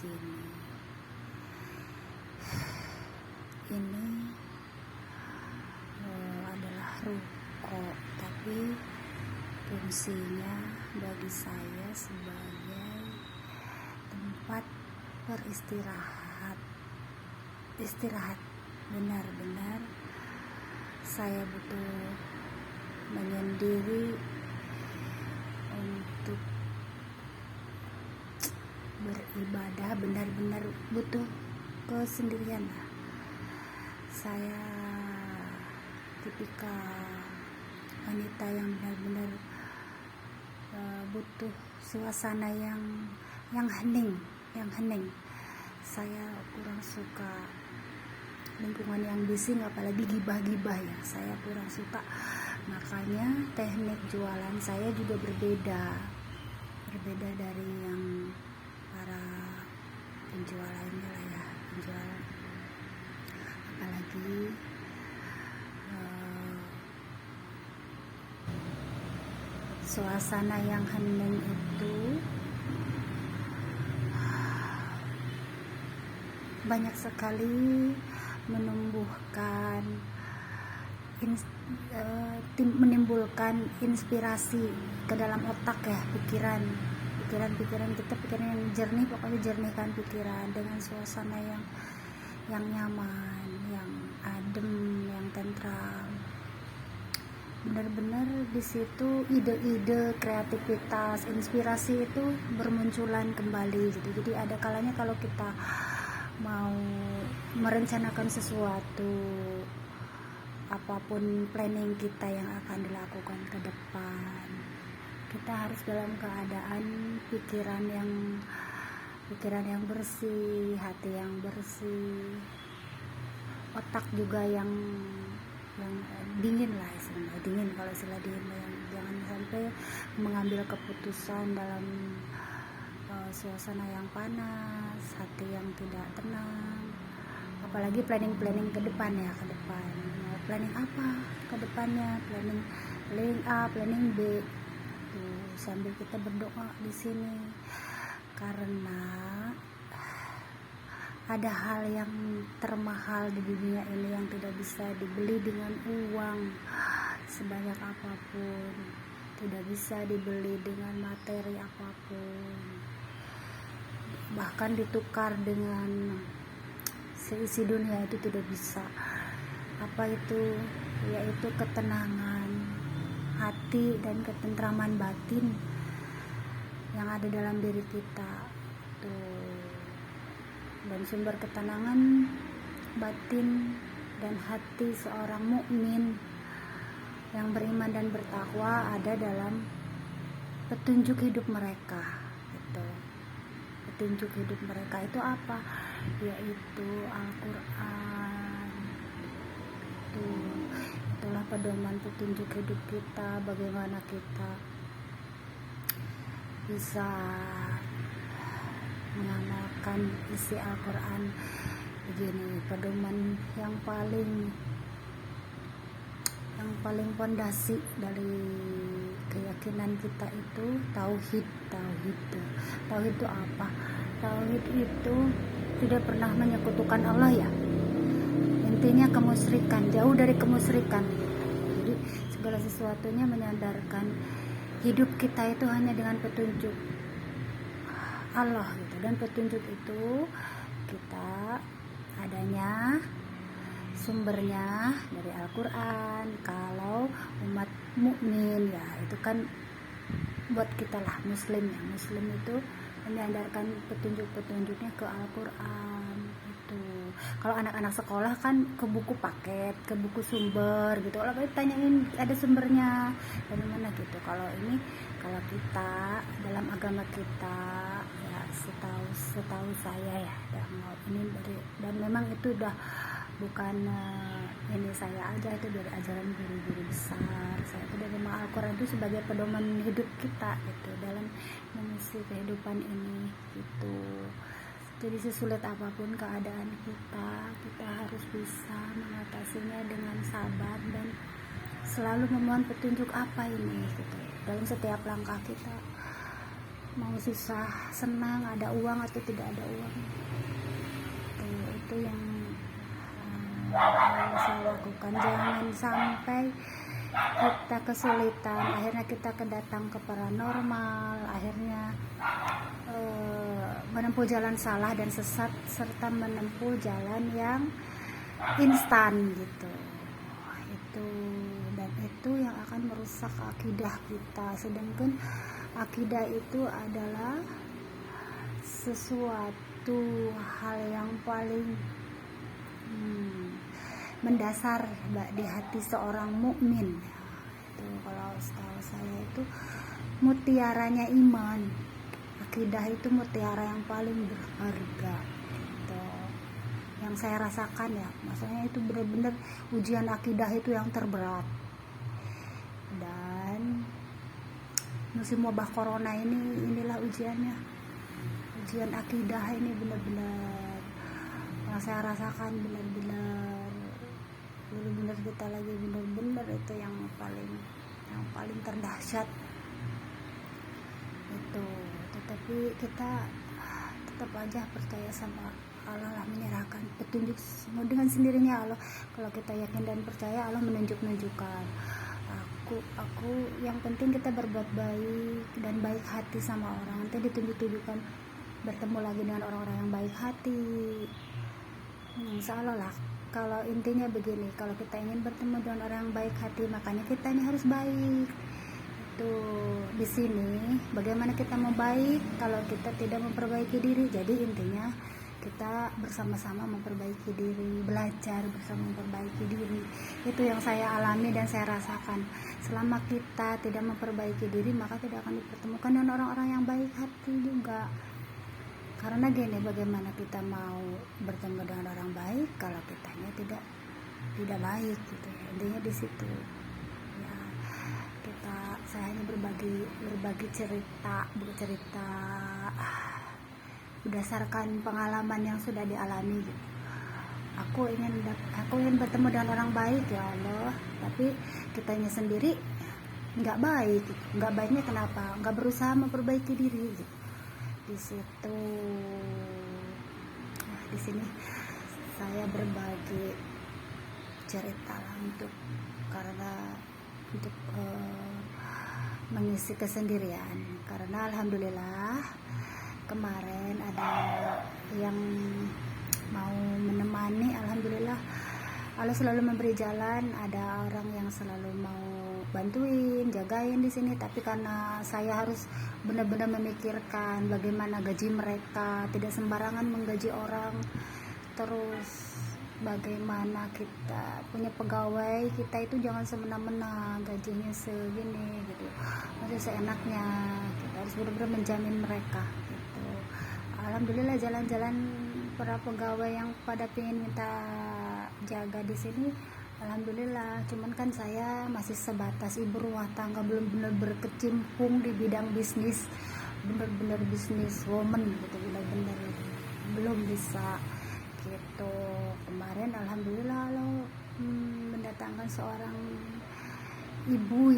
sini. Ini adalah ruko, tapi fungsinya bagi saya sebagai tempat istirahat. Benar-benar saya butuh menyendiri untuk beribadah, benar-benar butuh kesendirian. Saya tipikal wanita yang benar-benar butuh suasana yang hening. Saya kurang suka lingkungan yang bising, apalagi gibah-gibah ya. Saya kurang suka. Makanya teknik jualan saya juga berbeda dari yang para penjual lainnya lah ya. Apalagi suasana yang hening itu banyak sekali menimbulkan inspirasi ke dalam otak ya, pikiran kita, pikiran yang jernih. Pokoknya jernihkan pikiran dengan suasana yang nyaman, yang adem, yang tentram. Benar-benar di situ ide-ide, kreativitas, inspirasi itu bermunculan kembali gitu. Jadi ada kalanya kalau kita mau merencanakan sesuatu, apapun planning kita yang akan dilakukan ke depan, kita harus dalam keadaan pikiran yang bersih, hati yang bersih, otak juga yang dingin lah, dingin. Kalau istilah dingin, jangan sampai mengambil keputusan dalam suasana yang panas, hati yang tidak tenang. Apalagi planning ke depan. Mau planning apa ke depannya, planning A, planning B. Tuh, sambil kita berdoa di sini, karena ada hal yang termahal di dunia ini yang tidak bisa dibeli dengan uang sebanyak apapun, tidak bisa dibeli dengan materi apapun, bahkan ditukar dengan seisi dunia itu tidak bisa. Apa itu? Yaitu ketenangan hati dan ketentraman batin yang ada dalam diri kita tuh. Dan sumber ketenangan batin dan hati seorang mukmin yang beriman dan bertakwa ada dalam petunjuk hidup mereka. Petunjuk hidup mereka itu apa? Yaitu Al-Quran. Itulah pedoman petunjuk hidup kita, bagaimana kita bisa mengamalkan isi Al-Quran. Begini, pedoman yang paling pondasi dari keyakinan kita itu tauhid. Tauhid itu apa? Tauhid itu tidak pernah menyekutukan Allah ya. Intinya kemusyrikan, jauh dari kemusyrikan. Jadi segala sesuatunya menyadarkan hidup kita itu hanya dengan petunjuk Allah gitu. Dan petunjuk itu kita adanya sumbernya dari Al-Quran. Kalau umat mukmin ya itu kan buat kita lah, muslim itu menyandarkan petunjuknya ke Al-Quran itu. Kalau anak-anak sekolah kan ke buku paket, ke buku sumber gitu. Kalau tanyain ada sumbernya dari mana gitu. Kalau kita dalam agama kita ya, setahu saya ya, ini dan memang itu udah bukan ini saya aja, itu dari ajaran guru-guru besar. Saya itu dari Al-Quran itu sebagai pedoman hidup kita gitu dalam mengisi kehidupan ini gitu. Jadi sesulit apapun keadaan kita harus bisa mengatasinya dengan sabar dan selalu memohon petunjuk apa ini gitu dalam setiap langkah kita. mau susah senang, ada uang atau tidak ada uang, itu yang saya lakukan. Jangan sampai kita kesulitan, akhirnya kita kedatang ke paranormal, akhirnya menempuh jalan salah dan sesat, serta menempuh jalan yang instan gitu. Itu yang akan merusak akidah kita. Sedangkan akidah itu adalah sesuatu hal yang paling mendasar di hati seorang mukmin. Itu kalau setahu saya itu mutiaranya iman. Akidah itu mutiara yang paling berharga gitu. Yang saya rasakan ya, maksudnya itu benar-benar ujian akidah itu yang terberat. Dan musim wabah corona inilah ujiannya. Ujian akidah ini benar-benar yang saya rasakan, benar-benar kita lagi benar-benar itu yang paling terdahsyat itu. Tetapi kita tetap aja percaya sama Allah lah, menyerahkan petunjuk dengan sendirinya Allah. Kalau kita yakin dan percaya, Allah menunjukkan. Aku yang penting kita berbuat baik dan baik hati sama orang, nanti ditunjukkan bertemu lagi dengan orang-orang yang baik hati. Insya Allah lah. Kalau intinya begini, kalau kita ingin bertemu dengan orang yang baik hati, makanya kita ini harus baik. Itu di sini bagaimana kita mau baik kalau kita tidak memperbaiki diri. Jadi intinya kita bersama-sama memperbaiki diri, belajar bersama memperbaiki diri. Itu yang saya alami dan saya rasakan. Selama kita tidak memperbaiki diri, maka tidak akan dipertemukan dengan orang-orang yang baik hati juga. Karena gini, bagaimana kita mau bertemu dengan orang baik kalau kitanya tidak baik gitu ya. Intinya di situ. Ya, saya hanya berbagi cerita berdasarkan pengalaman yang sudah dialami gitu. Aku ingin bertemu dengan orang baik ya Allah, tapi kitanya sendiri nggak baik gitu. Nggak baiknya kenapa? Nggak berusaha memperbaiki diri gitu. Di situ, di sini saya berbagi cerita lah untuk mengisi kesendirian. Karena alhamdulillah kemarin ada yang mau menemani, alhamdulillah Allah selalu memberi jalan. Ada orang yang selalu mau bantuin, jagain di sini. Tapi karena saya harus benar-benar memikirkan bagaimana gaji mereka, tidak sembarangan menggaji orang. Terus bagaimana kita punya pegawai, kita itu jangan semena-mena gajinya segini gitu, maksudnya seenaknya. Kita harus benar-benar menjamin mereka gitu. Alhamdulillah jalan-jalan para pegawai yang pada pengen minta jaga di sini, alhamdulillah. Cuman kan saya masih sebatas ibu rumah tangga, belum benar berkecimpung di bidang bisnis, benar-benar bisnis woman gitu, benar-benar belum bisa gitu. Kemarin alhamdulillah Allah mendatangkan seorang ibu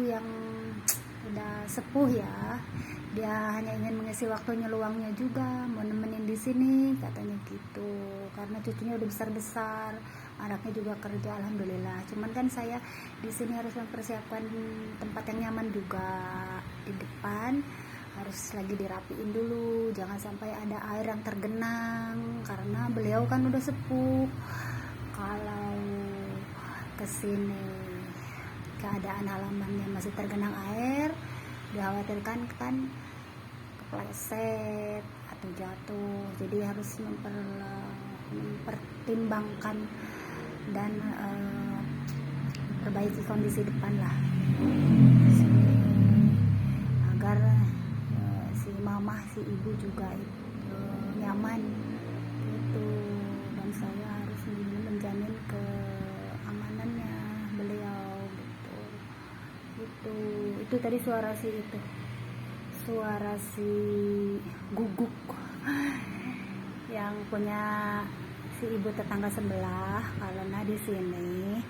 yang udah sepuh ya. Dia hanya ingin mengisi waktunya luangnya juga, mau nemenin di sini katanya gitu. Karena cucunya udah besar-besar, anaknya juga kerja alhamdulillah. Cuman kan saya di sini harus mempersiapkan tempat yang nyaman juga. Di depan harus lagi dirapiin dulu, jangan sampai ada air yang tergenang karena beliau kan udah sepuh. Kalau kesini keadaan halamannya masih tergenang air, dikhawatirkan kan kepleset atau jatuh. Jadi harus mempertimbangkan dan perbaiki kondisi depan lah, agar si mama, si ibu juga nyaman itu. Dan saya harus menjamin keamanannya beliau gitu. Itu tadi suara si guguk yang punya si ibu tetangga sebelah. Karena di sini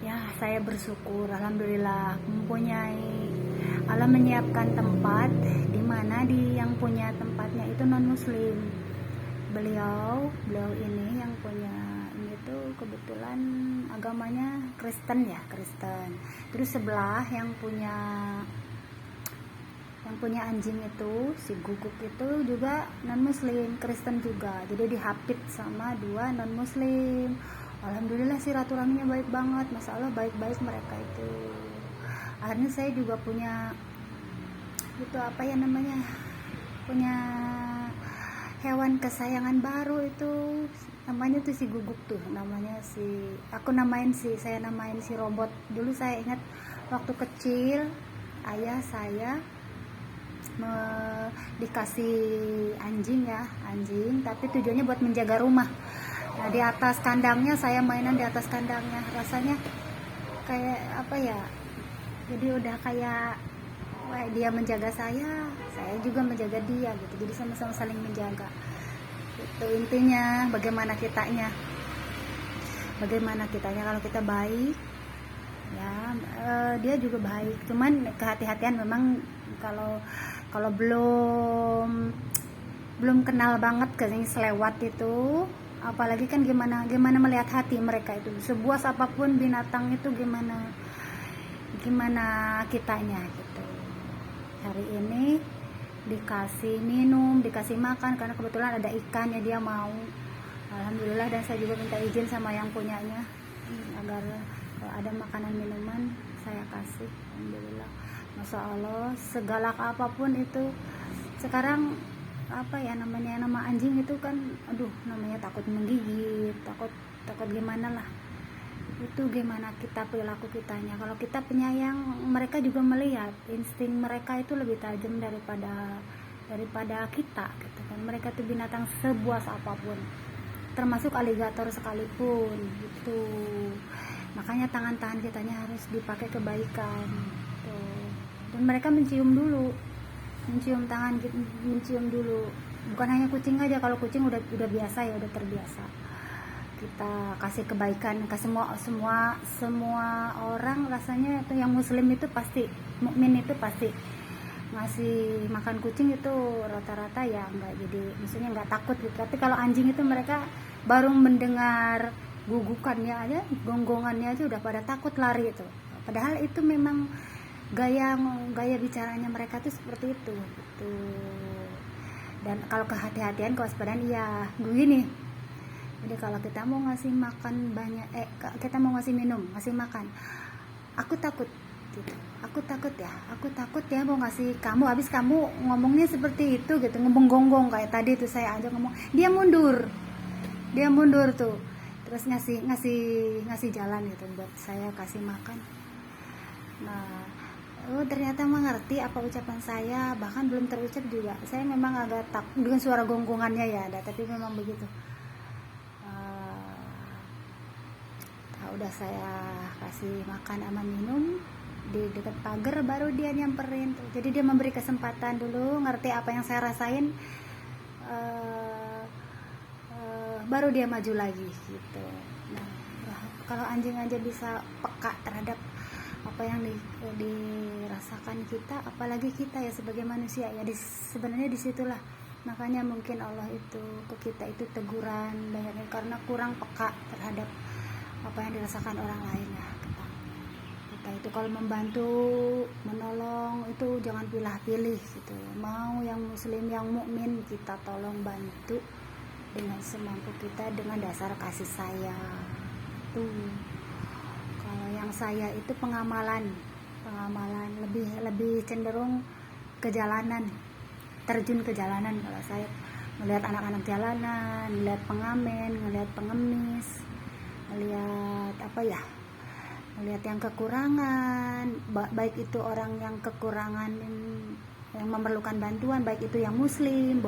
ya saya bersyukur alhamdulillah mempunyai Allah menyiapkan tempat di mana yang punya tempatnya itu non muslim. Beliau ini yang punya ini tuh kebetulan agamanya Kristen ya, Kristen. Terus sebelah yang punya anjing itu, si Guguk itu juga non muslim, Kristen juga. Jadi dihapit sama dua non muslim. Alhamdulillah sih silaturahminya baik banget, Masya Allah baik-baik mereka itu. Akhirnya saya juga punya itu apa ya namanya, punya hewan kesayangan baru itu, namanya tuh si Guguk tuh, namanya saya namain si robot. Dulu saya ingat waktu kecil ayah saya dikasih anjing, tapi tujuannya buat menjaga rumah. Nah, di atas kandangnya, saya mainan di atas kandangnya, rasanya kayak apa ya, jadi udah kayak dia menjaga saya juga menjaga dia gitu, jadi sama-sama saling menjaga. Itu intinya, bagaimana kitanya kalau kita baik ya, dia juga baik. Cuman kehati-hatian memang kalau belum kenal banget kayaknya selewat itu, apalagi kan gimana melihat hati mereka itu. Sebuah apapun binatang itu gimana kitanya gitu. Hari ini dikasih minum, dikasih makan, karena kebetulan ada ikannya, dia mau. Alhamdulillah, dan saya juga minta izin sama yang punyanya agar kalau ada makanan minuman saya kasih. Alhamdulillah, Masya Allah, segalak apapun itu. Sekarang apa ya namanya, nama anjing itu kan namanya takut menggigit, takut gimana lah. Itu gimana kita perilaku kitanya. Kalau kita penyayang, mereka juga melihat insting mereka itu lebih tajam daripada kita gitu kan. Mereka itu binatang sebuas apapun, termasuk aligator sekalipun gitu. Makanya tangan kitanya harus dipakai kebaikan gitu. Dan mereka mencium dulu, mencium dulu. Bukan hanya kucing aja, kalau kucing udah biasa ya, udah terbiasa. Kita kasih kebaikan ke semua orang. Rasanya itu yang muslim itu pasti, mukmin itu pasti ngasih makan kucing itu rata-rata ya enggak, jadi maksudnya enggak takut gitu. Tapi kalau anjing itu mereka baru mendengar gugukannya aja, gonggongannya aja udah pada takut lari itu. Padahal itu memang gaya bicaranya mereka tuh seperti itu gitu. Dan kalau kehati-hatian, kewaspadaan, iya begini. Jadi kalau kita mau ngasih makan banyak, kita mau ngasih minum, ngasih makan, aku takut gitu. Aku takut ya mau ngasih kamu, habis kamu ngomongnya seperti itu gitu, ngebenggonggong kayak tadi tuh saya aja ngomong, dia mundur tuh, terus ngasih jalan gitu buat saya kasih makan. Nah, ternyata mengerti apa ucapan saya, bahkan belum terucap juga. Saya memang agak takut dengan suara gonggongannya ya, tapi memang begitu. Udah saya kasih makan sama minum di dekat pagar, baru dia nyamperin tuh. Jadi dia memberi kesempatan dulu, ngerti apa yang saya rasain, baru dia maju lagi gitu. Nah, kalau anjing aja bisa peka terhadap apa yang dirasakan kita, apalagi kita ya sebagai manusia ya. Sebenarnya disitulah makanya mungkin Allah itu ke kita itu teguran banyaknya, karena kurang peka terhadap apa yang dirasakan orang lain ya. Kita itu kalau membantu, menolong itu jangan pilih-pilih gitu. Mau yang muslim, yang mukmin, kita tolong bantu dengan semampu kita, dengan dasar kasih sayang tuh. Kalau yang saya itu pengamalan lebih cenderung ke jalanan, terjun ke jalanan. Kalau saya melihat anak-anak jalanan, melihat pengamen, melihat pengemis, melihat melihat yang kekurangan, baik itu orang yang kekurangan yang memerlukan bantuan, baik itu yang muslim,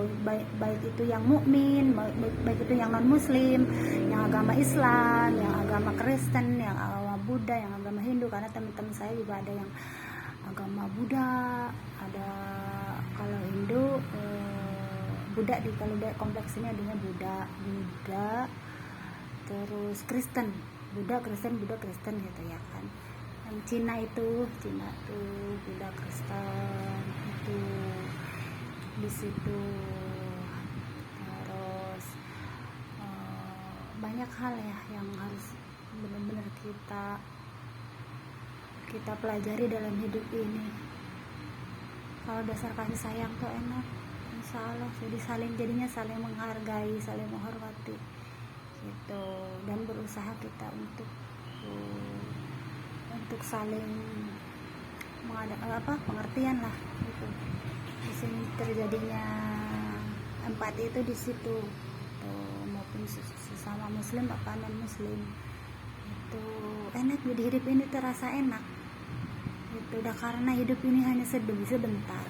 baik itu yang mukmin, baik itu yang non muslim, yang agama Islam, yang agama Kristen, yang agama Buddha, yang agama Hindu. Karena teman-teman saya juga ada yang agama Buddha, ada kalau Hindu Buddha, kalau di kompleks ini adanya Buddha, terus Kristen, Buddha Kristen gitu ya kan. yang Cina tuh budak Kristen itu di situ. Terus banyak hal ya yang harus benar-benar kita pelajari dalam hidup ini. Kalau dasar kasih sayang tuh enak, insya Allah. Jadi jadinya saling menghargai, saling menghormati gitu, dan berusaha kita untuk saling pengertian lah gitu. Di sini terjadinya empati itu di situ tuh, maupun sesama muslim apa non muslim itu enak. Jadi hidup ini terasa enak itu udah, karena hidup ini hanya sebentar.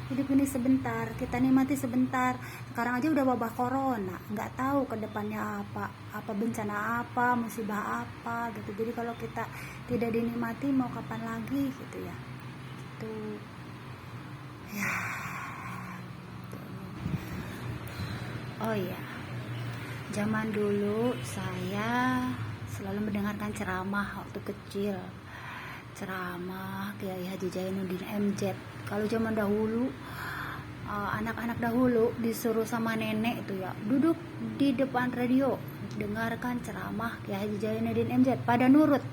Hidup ini sebentar, kita nikmati sebentar. Sekarang aja udah wabah corona, nggak tahu ke depannya apa bencana apa, musibah apa gitu. Jadi kalau kita tidak dinikmati mau kapan lagi gitu ya. Itu ya. Oh iya, zaman dulu saya selalu mendengarkan ceramah waktu kecil. Ceramah Kiai Haji Zainuddin MZ. Kalau zaman dahulu anak-anak dahulu disuruh sama nenek itu ya duduk di depan radio dengarkan ceramah Kiai Haji Zainuddin MZ, pada nurut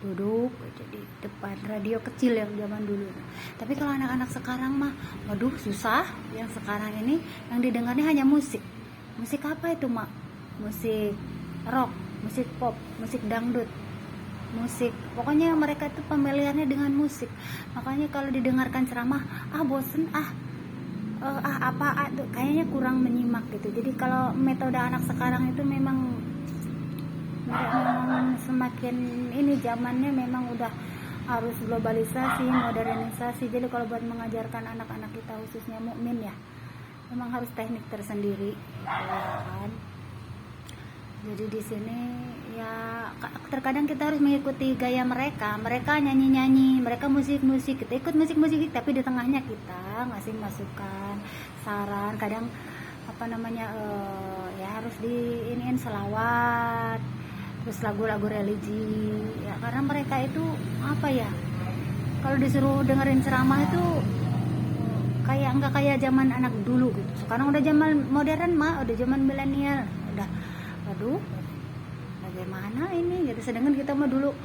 duduk aja di depan radio kecil yang zaman dulu. Tapi kalau anak-anak sekarang mah waduh susah. Yang sekarang ini yang didengarnya hanya musik apa itu mak? Musik rock, musik pop, musik dangdut, musik, pokoknya mereka itu pemilihannya dengan musik. Makanya kalau didengarkan ceramah bosen kayaknya kurang menyimak gitu. Jadi kalau metode anak sekarang itu memang semakin ini zamannya memang udah harus globalisasi, modernisasi. Jadi kalau buat mengajarkan anak-anak kita khususnya mukmin ya memang harus teknik tersendiri ya kan. Jadi di sini ya terkadang kita harus mengikuti gaya mereka nyanyi-nyanyi, mereka musik-musik, kita ikut musik-musik, tapi di tengahnya kita ngasih masukan, saran, kadang ya harus diiniin selawat, terus lagu-lagu religi ya, karena mereka itu kalau disuruh dengerin ceramah itu kayak nggak kayak zaman anak dulu gitu. Sekarang udah zaman modern udah zaman milenial, udah aduh bagaimana ini gitu. Sedangkan kita mah dulu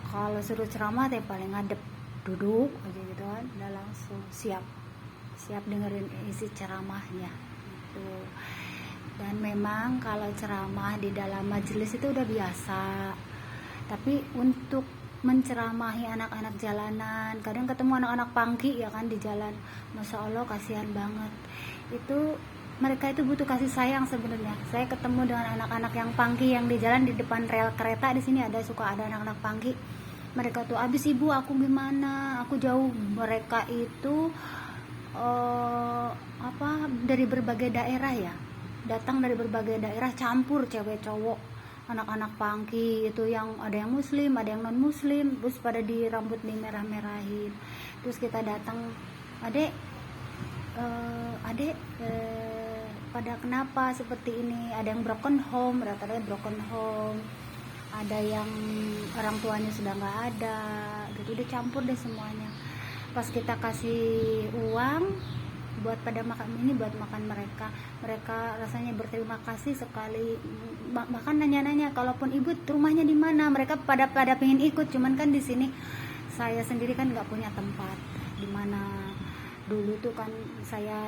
kalau suruh ceramah paling ngadep duduk aja gitu kan, udah langsung siap dengerin isi ceramahnya gitu. Dan memang kalau ceramah di dalam majelis itu udah biasa, tapi untuk menceramahi anak-anak jalanan, kadang ketemu anak-anak pangki ya kan di jalan, masya Allah kasihan banget itu. Mereka itu butuh kasih sayang sebenarnya. Saya ketemu dengan anak-anak yang pangki yang di jalan di depan rel kereta di sini suka ada anak-anak pangki. Mereka tuh abis ibu aku gimana, aku jauh. Mereka itu dari berbagai daerah ya, datang dari berbagai daerah, campur cewek cowok, anak-anak pangki itu yang ada yang muslim, ada yang non muslim, terus pada di rambut di merah-merahin. Terus kita datang, adek pada kenapa seperti ini? Ada yang broken home, rata-rata broken home, ada yang orang tuanya sudah nggak ada gitu, udah campur deh semuanya. Pas kita kasih uang buat pada makan buat makan, mereka rasanya berterima kasih sekali, bahkan nanya-nanya kalaupun ibu rumahnya di mana, mereka pada pengen ikut. Cuman kan di sini saya sendiri kan nggak punya tempat di mana. Dulu tuh kan saya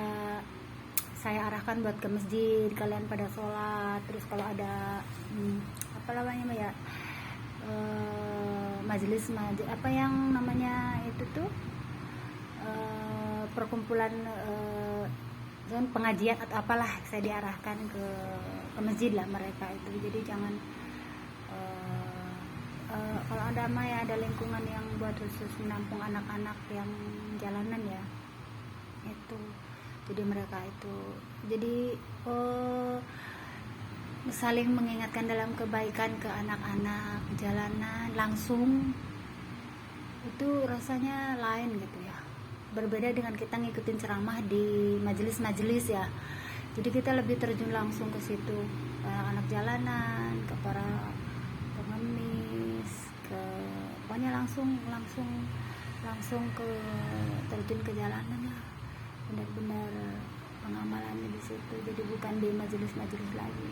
arahkan buat ke masjid, kalian pada sholat, terus kalau ada majelis yang namanya itu tuh perkumpulan pengajian atau apalah, saya diarahkan ke masjid lah mereka itu. Jadi jangan kalau ada ada lingkungan yang buat khusus menampung anak-anak yang jalanan ya itu. Jadi mereka itu saling mengingatkan dalam kebaikan ke anak-anak jalanan langsung, itu rasanya lain gitu ya, berbeda dengan kita ngikutin ceramah di majelis-majelis ya. Jadi kita lebih terjun langsung ke situ, ke anak jalanan, ke para pengemis, ke pokoknya langsung ke terjun ke jalanan lah, benar-benar pengamalannya di situ. Jadi bukan di majelis-majelis lagi,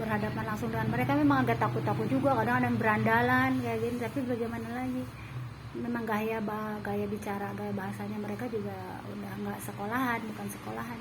berhadapan langsung dengan mereka. Memang agak takut juga, kadang ada yang berandalan kayak gini, tapi bagaimana lagi, memang gaya bicara, gaya bahasanya mereka juga udah nggak sekolahan, bukan sekolahan.